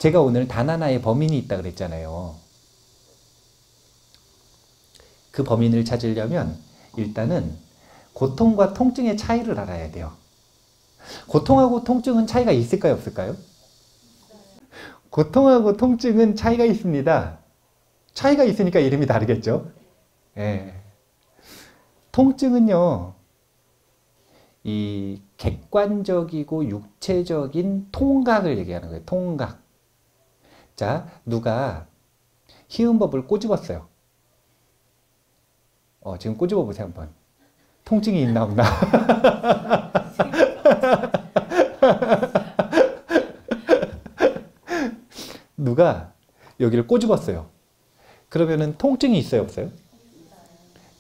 제가 오늘 단 하나의 범인이 있다 그랬잖아요. 그 범인을 찾으려면 일단은 고통과 통증의 차이를 알아야 돼요. 고통하고 통증은 차이가 있을까요, 없을까요? 고통하고 통증은 차이가 있습니다. 차이가 있으니까 이름이 다르겠죠? 예. 통증은요, 이 객관적이고 육체적인 통각을 얘기하는 거예요. 통각. 자, 누가 히음법을 꼬집었어요. 지금 꼬집어 보세요, 한번. 통증이 있나 없나? 누가 여기를 꼬집었어요. 그러면은 통증이 있어요, 없어요?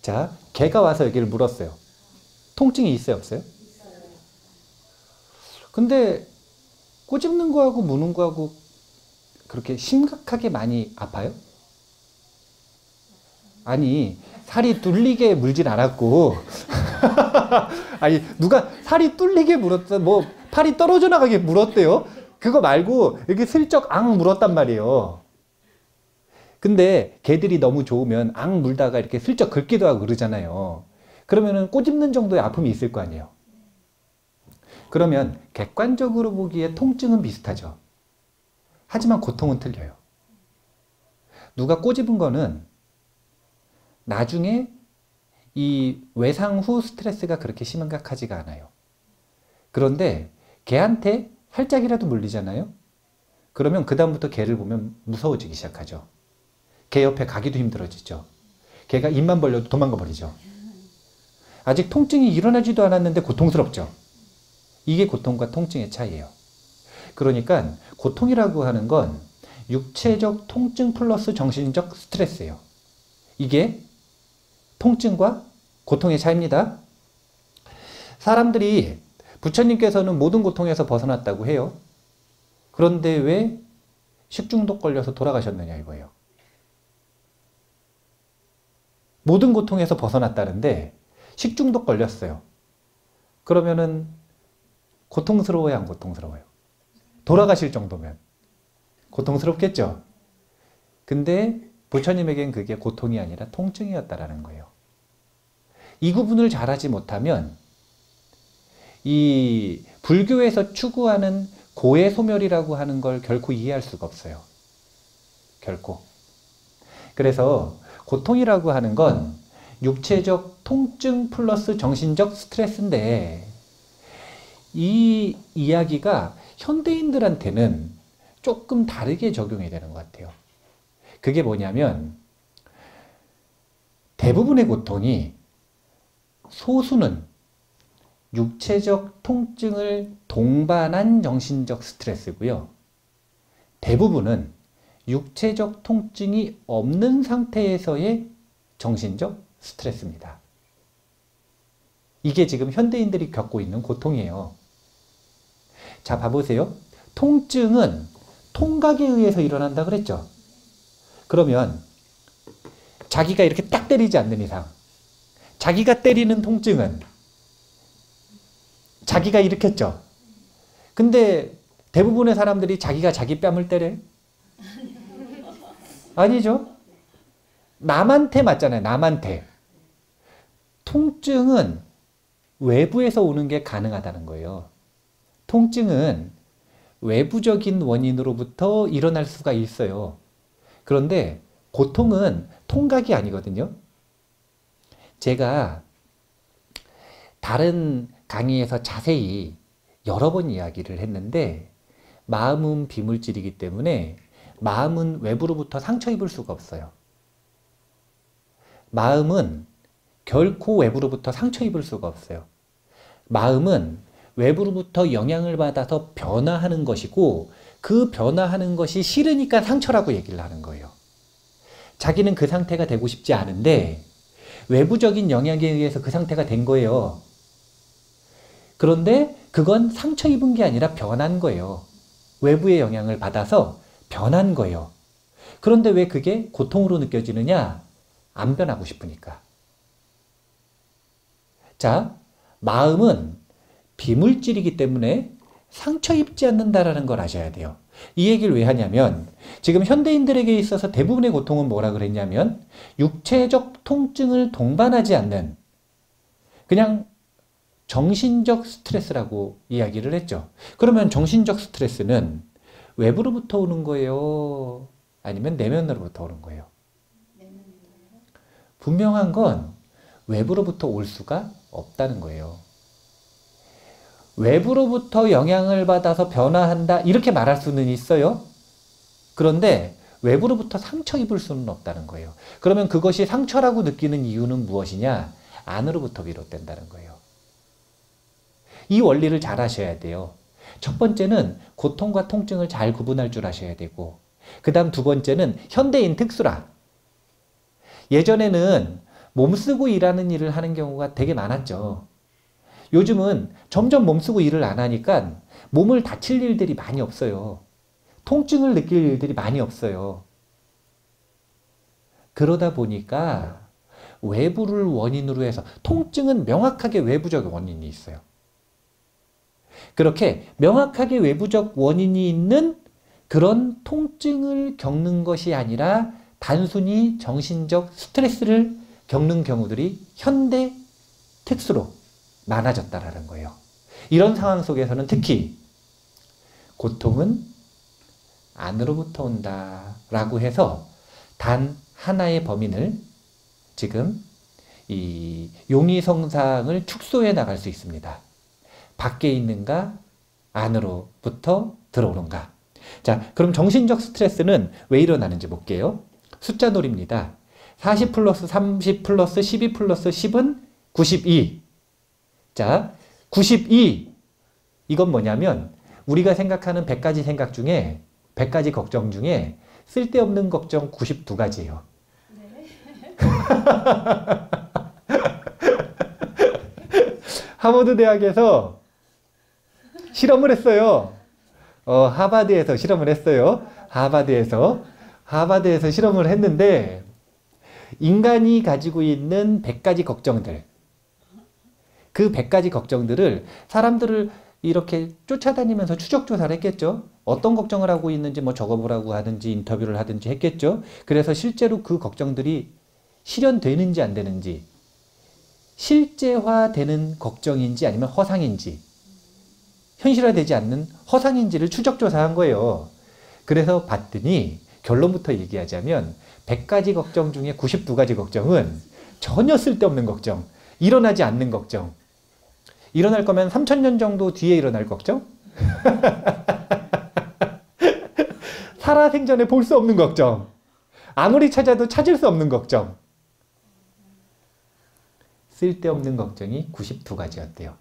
자, 개가 와서 여기를 물었어요. 통증이 있어요, 없어요? 근데 꼬집는 거하고 무는 거하고 그렇게 심각하게 많이 아파요? 아니, 살이 뚫리게 물진 않았고 아니, 누가 살이 뚫리게 물었어, 뭐 팔이 떨어져 나가게 물었대요? 그거 말고 이렇게 슬쩍 앙 물었단 말이에요. 근데 개들이 너무 좋으면 앙 물다가 이렇게 슬쩍 긁기도 하고 그러잖아요. 그러면은 꼬집는 정도의 아픔이 있을 거 아니에요. 그러면 객관적으로 보기에 통증은 비슷하죠. 하지만 고통은 틀려요. 누가 꼬집은 거는 나중에 이 외상 후 스트레스가 그렇게 심각하지가 않아요. 그런데 개한테 살짝이라도 물리잖아요. 그러면 그 다음부터 개를 보면 무서워지기 시작하죠. 개 옆에 가기도 힘들어지죠. 개가 입만 벌려도 도망가 버리죠. 아직 통증이 일어나지도 않았는데 고통스럽죠. 이게 고통과 통증의 차이예요. 그러니까 고통이라고 하는 건 육체적 통증 플러스 정신적 스트레스예요. 이게 통증과 고통의 차이입니다. 사람들이 부처님께서는 모든 고통에서 벗어났다고 해요. 그런데 왜 식중독 걸려서 돌아가셨느냐 이거예요. 모든 고통에서 벗어났다는데 식중독 걸렸어요. 그러면은 고통스러워요, 안 고통스러워요? 돌아가실 정도면 고통스럽겠죠? 근데 부처님에겐 그게 고통이 아니라 통증이었다라는 거예요. 이 구분을 잘하지 못하면 이 불교에서 추구하는 고해소멸이라고 하는 걸 결코 이해할 수가 없어요. 결코. 그래서 고통이라고 하는 건 육체적 통증 플러스 정신적 스트레스인데 이 이야기가 현대인들한테는 조금 다르게 적용이 되는 것 같아요. 그게 뭐냐면 대부분의 고통이 소수는 육체적 통증을 동반한 정신적 스트레스고요. 대부분은 육체적 통증이 없는 상태에서의 정신적 스트레스입니다. 이게 지금 현대인들이 겪고 있는 고통이에요. 자, 봐보세요. 통증은 통각에 의해서 일어난다 그랬죠? 그러면 자기가 이렇게 딱 때리지 않는 이상 자기가 때리는 통증은 자기가 일으켰죠? 근데 대부분의 사람들이 자기가 자기 뺨을 때려요? 아니죠? 남한테 맞잖아요. 남한테. 통증은 외부에서 오는 게 가능하다는 거예요. 통증은 외부적인 원인으로부터 일어날 수가 있어요. 그런데 고통은 통각이 아니거든요. 제가 다른 강의에서 자세히 여러 번 이야기를 했는데 마음은 비물질이기 때문에 마음은 외부로부터 상처 입을 수가 없어요. 마음은 결코 외부로부터 상처 입을 수가 없어요. 마음은 외부로부터 영향을 받아서 변화하는 것이고 그 변화하는 것이 싫으니까 상처라고 얘기를 하는 거예요. 자기는 그 상태가 되고 싶지 않은데 외부적인 영향에 의해서 그 상태가 된 거예요. 그런데 그건 상처 입은 게 아니라 변한 거예요. 외부의 영향을 받아서 변한 거예요. 그런데 왜 그게 고통으로 느껴지느냐? 안 변하고 싶으니까. 자, 마음은 비물질이기 때문에 상처 입지 않는다라는 걸 아셔야 돼요. 이 얘기를 왜 하냐면 지금 현대인들에게 있어서 대부분의 고통은 뭐라 그랬냐면 육체적 통증을 동반하지 않는 그냥 정신적 스트레스라고 이야기를 했죠. 그러면 정신적 스트레스는 외부로부터 오는 거예요? 아니면 내면으로부터 오는 거예요? 분명한 건 외부로부터 올 수가 없다는 거예요. 외부로부터 영향을 받아서 변화한다 이렇게 말할 수는 있어요. 그런데 외부로부터 상처 입을 수는 없다는 거예요. 그러면 그것이 상처라고 느끼는 이유는 무엇이냐? 안으로부터 비롯된다는 거예요. 이 원리를 잘 아셔야 돼요. 첫 번째는 고통과 통증을 잘 구분할 줄 아셔야 되고, 그 다음 두 번째는 현대인 특수라. 예전에는 몸쓰고 일하는 일을 하는 경우가 되게 많았죠. 요즘은 점점 몸쓰고 일을 안 하니까 몸을 다칠 일들이 많이 없어요. 통증을 느낄 일들이 많이 없어요. 그러다 보니까 외부를 원인으로 해서 통증은 명확하게 외부적 원인이 있어요. 그렇게 명확하게 외부적 원인이 있는 그런 통증을 겪는 것이 아니라 단순히 정신적 스트레스를 겪는 경우들이 현대 특수로 많아졌다라는 거예요. 이런 상황 속에서는 특히 고통은 안으로부터 온다라고 해서 단 하나의 범인을 지금 이 용의성상을 축소해 나갈 수 있습니다. 밖에 있는가 안으로부터 들어오는가. 자, 그럼 정신적 스트레스는 왜 일어나는지 볼게요. 숫자 놀이입니다. 40 플러스 30 플러스 12 플러스 10은 92. 자, 92. 이건 뭐냐면 우리가 생각하는 100가지 생각 중에 100가지 걱정 중에 쓸데없는 걱정 92가지예요. 네. 하버드 대학에서 실험을 했어요. 하버드에서 실험을 했어요. 하버드에서 실험을 했는데 인간이 가지고 있는 100가지 걱정들, 그 100가지 걱정들을 사람들을 이렇게 쫓아다니면서 추적 조사를 했겠죠. 어떤 걱정을 하고 있는지 뭐 적어보라고 하든지 인터뷰를 하든지 했겠죠. 그래서 실제로 그 걱정들이 실현되는지 안 되는지, 실제화되는 걱정인지 아니면 허상인지, 현실화되지 않는 허상인지를 추적 조사한 거예요. 그래서 봤더니 결론부터 얘기하자면 100가지 걱정 중에 92가지 걱정은 전혀 쓸데없는 걱정, 일어나지 않는 걱정, 일어날 거면 3000년 정도 뒤에 일어날 걱정, 살아생전에 볼 수 없는 걱정, 아무리 찾아도 찾을 수 없는 걱정, 쓸데없는 걱정이 92가지였대요.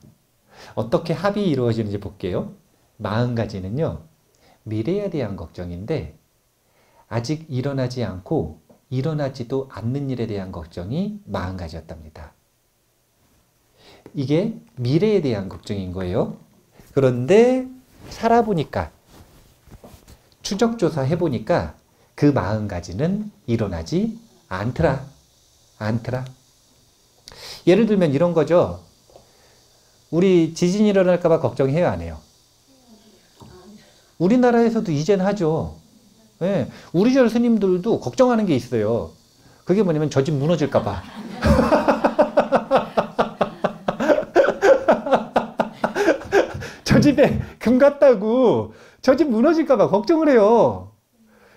어떻게 합이 이루어지는지 볼게요. 40가지는요. 미래에 대한 걱정인데 아직 일어나지 않고 일어나지도 않는 일에 대한 걱정이 40가지였답니다. 이게 미래에 대한 걱정인 거예요. 그런데 살아보니까, 추적조사 해보니까 그 40가지는 일어나지 않더라. 예를 들면 이런 거죠. 우리 지진이 일어날까봐 걱정해요, 안 해요? 우리나라에서도 이젠 하죠. 네, 우리 절 스님들도 걱정하는 게 있어요. 그게 뭐냐면 저 집 무너질까봐. 저 집에 금 갔다고 저 집 무너질까봐 걱정을 해요.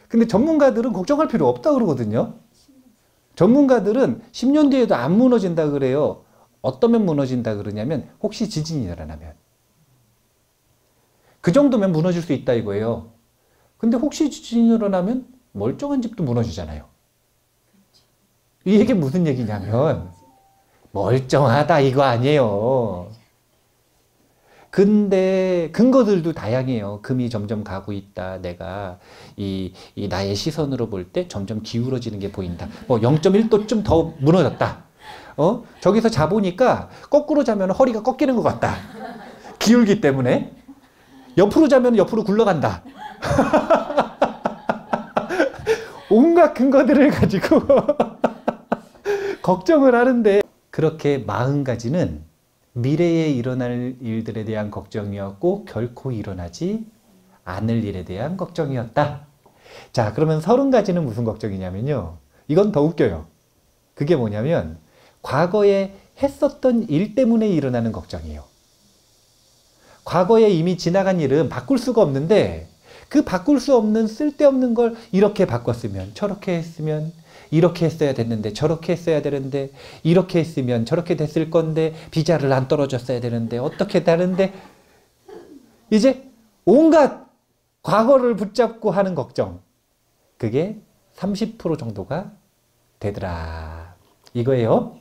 근데 전문가들은 걱정할 필요 없다 그러거든요. 전문가들은 10년 뒤에도 안 무너진다 그래요. 어떤 면 무너진다 그러냐면 혹시 지진이 일어나면. 그 정도면 무너질 수 있다 이거예요. 근데 혹시 지진이 일어나면 멀쩡한 집도 무너지잖아요. 이 얘기 무슨 얘기냐면 멀쩡하다 이거 아니에요. 근데 근거들도 다양해요. 금이 점점 가고 있다. 내가 이 나의 시선으로 볼 때 점점 기울어지는 게 보인다. 뭐 0.1도쯤 더 무너졌다. 저기서 자보니까 거꾸로 자면 허리가 꺾이는 것 같다. 기울기 때문에. 옆으로 자면 옆으로 굴러간다. 온갖 근거들을 가지고 걱정을 하는데 그렇게 40가지는 미래에 일어날 일들에 대한 걱정이었고 결코 일어나지 않을 일에 대한 걱정이었다. 자, 그러면 30가지는 무슨 걱정이냐면요. 이건 더 웃겨요. 그게 뭐냐면 과거에 했었던 일 때문에 일어나는 걱정이에요. 과거에 이미 지나간 일은 바꿀 수가 없는데 그 바꿀 수 없는 쓸데없는 걸 이렇게 바꿨으면 저렇게 했으면 이렇게 했어야 됐는데 저렇게 했어야 되는데 이렇게 했으면 저렇게 됐을 건데 비자를 안 떨어졌어야 되는데 어떻게 다른데 이제 온갖 과거를 붙잡고 하는 걱정 그게 30% 정도가 되더라 이거예요.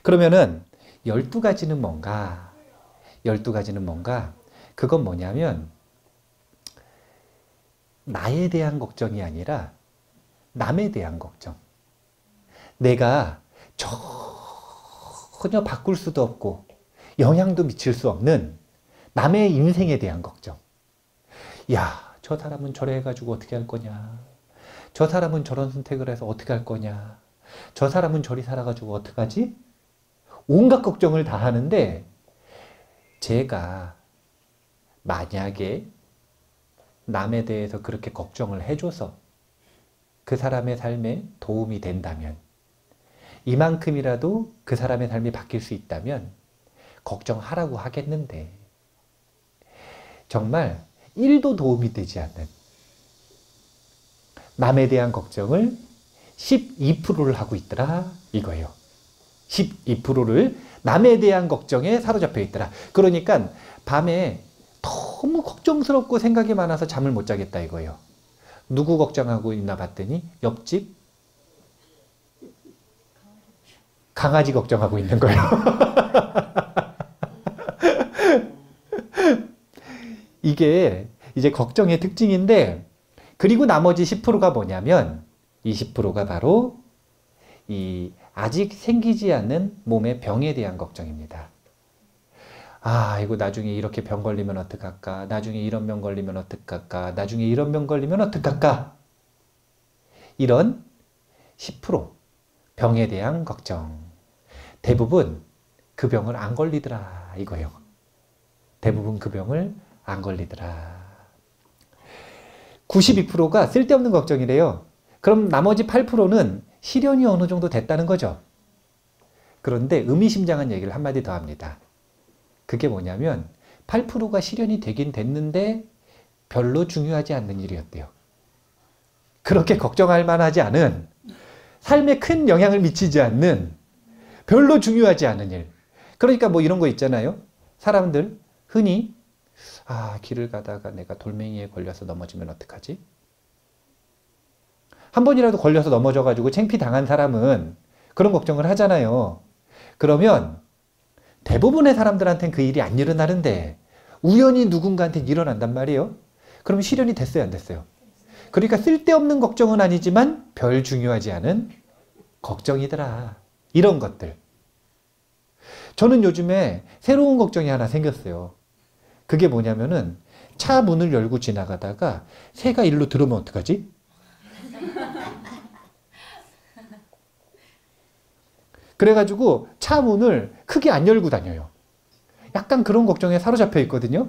그러면은 12가지는 뭔가 12가지는 뭔가 그건 뭐냐면 나에 대한 걱정이 아니라 남에 대한 걱정. 내가 전혀 바꿀 수도 없고 영향도 미칠 수 없는 남의 인생에 대한 걱정. 야, 저 사람은 저래 해가지고 어떻게 할 거냐. 저 사람은 저런 선택을 해서 어떻게 할 거냐. 저 사람은 저리 살아가지고 어떡하지? 온갖 걱정을 다 하는데 제가 만약에 남에 대해서 그렇게 걱정을 해줘서 그 사람의 삶에 도움이 된다면 이만큼이라도 그 사람의 삶이 바뀔 수 있다면 걱정하라고 하겠는데 정말 1도 도움이 되지 않는 남에 대한 걱정을 12%를 하고 있더라 이거예요. 12%를 남에 대한 걱정에 사로잡혀 있더라. 그러니까 밤에 너무 걱정스럽고 생각이 많아서 잠을 못 자겠다 이거예요. 누구 걱정하고 있나 봤더니 옆집 강아지 걱정하고 있는 거예요. 이게 이제 걱정의 특징인데 그리고 나머지 10%가 뭐냐면 이 10%가 바로 이 아직 생기지 않는 몸의 병에 대한 걱정입니다. 아, 이거 나중에 이렇게 병 걸리면 어떡할까? 나중에 이런 병 걸리면 어떡할까? 나중에 이런 병 걸리면 어떡할까? 이런 10% 병에 대한 걱정. 대부분 그 병을 안 걸리더라 이거예요. 대부분 그 병을 안 걸리더라. 92%가 쓸데없는 걱정이래요. 그럼 나머지 8%는 실현이 어느 정도 됐다는 거죠. 그런데 의미심장한 얘기를 한마디 더 합니다. 그게 뭐냐면 8%가 실현이 되긴 됐는데 별로 중요하지 않는 일이었대요. 그렇게 걱정할 만하지 않은 삶에 큰 영향을 미치지 않는 별로 중요하지 않은 일. 그러니까 뭐 이런 거 있잖아요. 사람들 흔히 길을 가다가 내가 돌멩이에 걸려서 넘어지면 어떡하지? 한 번이라도 걸려서 넘어져가지고 창피당한 사람은 그런 걱정을 하잖아요. 그러면 대부분의 사람들한테는 그 일이 안 일어나는데 우연히 누군가한테 일어난단 말이에요. 그럼 실현이 됐어요, 안 됐어요? 그러니까 쓸데없는 걱정은 아니지만 별 중요하지 않은 걱정이더라. 이런 것들. 저는 요즘에 새로운 걱정이 하나 생겼어요. 그게 뭐냐면은 차 문을 열고 지나가다가 새가 일로 들어오면 어떡하지? 그래가지고 차 문을 크게 안 열고 다녀요. 약간 그런 걱정에 사로잡혀 있거든요.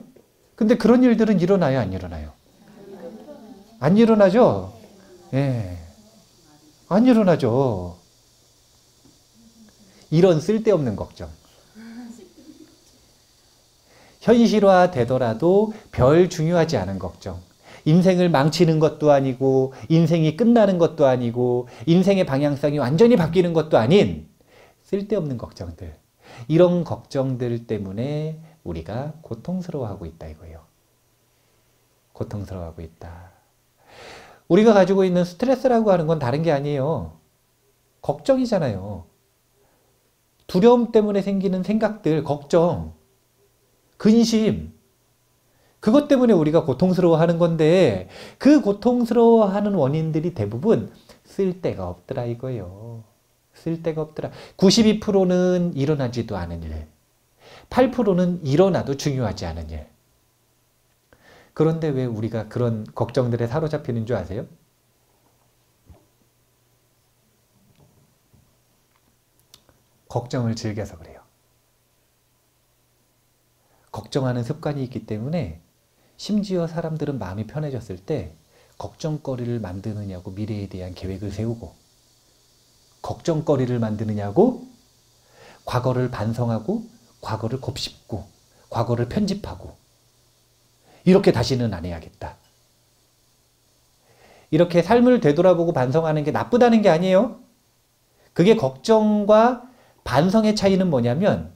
근데 그런 일들은 일어나요, 안 일어나요? 안 일어나죠? 예. 안 일어나죠. 이런 쓸데없는 걱정. 현실화 되더라도 별 중요하지 않은 걱정. 인생을 망치는 것도 아니고 인생이 끝나는 것도 아니고 인생의 방향성이 완전히 바뀌는 것도 아닌 쓸데없는 걱정들. 이런 걱정들 때문에 우리가 고통스러워하고 있다 이거예요. 고통스러워하고 있다. 우리가 가지고 있는 스트레스라고 하는 건 다른 게 아니에요. 걱정이잖아요. 두려움 때문에 생기는 생각들, 걱정, 근심, 그것 때문에 우리가 고통스러워하는 건데 그 고통스러워하는 원인들이 대부분 쓸데가 없더라 이거예요. 쓸데가 없더라. 92%는 일어나지도 않은 일, 8%는 일어나도 중요하지 않은 일. 그런데 왜 우리가 그런 걱정들에 사로잡히는 줄 아세요? 걱정을 즐겨서 그래요. 걱정하는 습관이 있기 때문에 심지어 사람들은 마음이 편해졌을 때 걱정거리를 만드느냐고 미래에 대한 계획을 세우고, 걱정거리를 만드느냐고 과거를 반성하고 과거를 곱씹고 과거를 편집하고, 이렇게 다시는 안 해야겠다. 이렇게 삶을 되돌아보고 반성하는 게 나쁘다는 게 아니에요. 그게 걱정과 반성의 차이는 뭐냐면,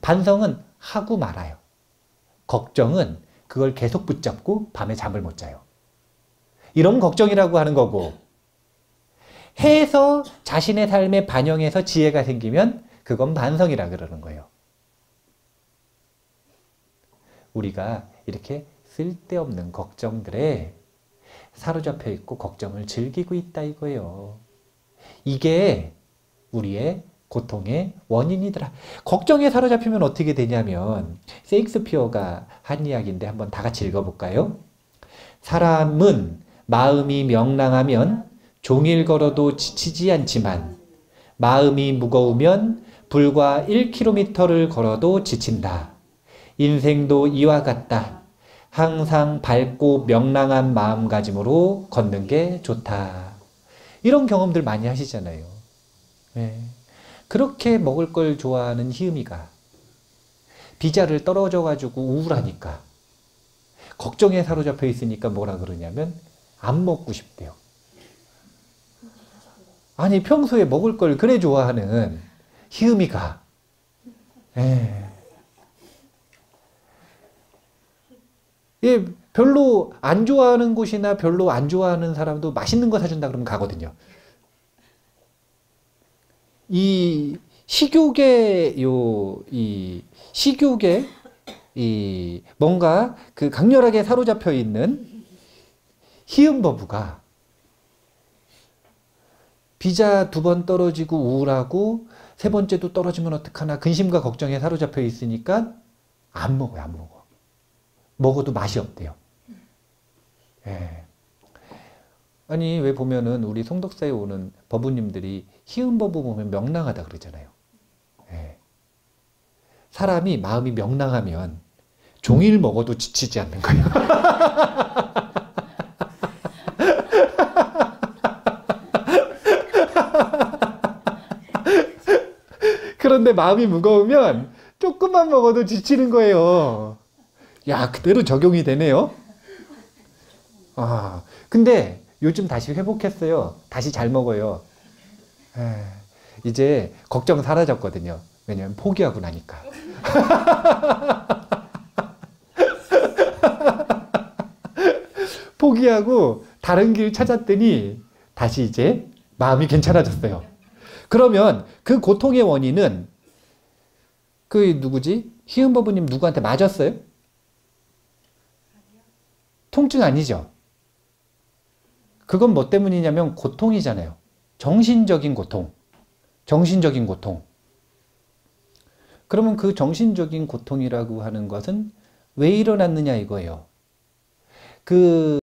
반성은 하고 말아요. 걱정은 그걸 계속 붙잡고 밤에 잠을 못 자요. 이런 걱정이라고 하는 거고, 해서 자신의 삶에 반영해서 지혜가 생기면 그건 반성이라 그러는 거예요. 우리가 이렇게 쓸데없는 걱정들에 사로잡혀 있고 걱정을 즐기고 있다 이거예요. 이게 우리의 고통의 원인이더라. 걱정에 사로잡히면 어떻게 되냐면, 셰익스피어가 한 이야기인데 한번 다 같이 읽어볼까요? 사람은 마음이 명랑하면 종일 걸어도 지치지 않지만 마음이 무거우면 불과 1km를 걸어도 지친다. 인생도 이와 같다. 항상 밝고 명랑한 마음가짐으로 걷는 게 좋다. 이런 경험들 많이 하시잖아요. 네. 그렇게 먹을 걸 좋아하는 희음이가 비자를 떨어져가지고 우울하니까, 걱정에 사로잡혀 있으니까 뭐라 그러냐면 안 먹고 싶대요. 아니 평소에 먹을 걸 그래 좋아하는 희음이가, 예, 별로 안 좋아하는 곳이나 별로 안 좋아하는 사람도 맛있는 거 사준다 그러면 가거든요. 이 식욕의 뭔가 그 강렬하게 사로잡혀 있는 희음버부가 비자 2번 떨어지고 우울하고 3번째도 떨어지면 어떡하나 근심과 걱정에 사로잡혀 있으니까 안 먹어요, 안 먹어. 먹어도 맛이 없대요. 예. 아니 왜 보면은 우리 송덕사에 오는 법우님들이 희음법우 보면 명랑하다 그러잖아요. 예. 사람이 마음이 명랑하면 종일 먹어도 지치지 않는 거예요. 그런데 마음이 무거우면 조금만 먹어도 지치는 거예요. 야, 그대로 적용이 되네요. 아, 근데 요즘 다시 회복했어요. 다시 잘 먹어요. 이제 걱정 사라졌거든요. 왜냐면 포기하고 나니까. 포기하고 다른 길 찾았더니 다시 이제 마음이 괜찮아졌어요. 그러면 그 고통의 원인은 그 누구지? 희은버부님 누구한테 맞았어요? 통증 아니죠? 그건 뭐 때문이냐면 고통이잖아요. 정신적인 고통. 정신적인 고통. 그러면 그 정신적인 고통이라고 하는 것은 왜 일어났느냐 이거예요. 그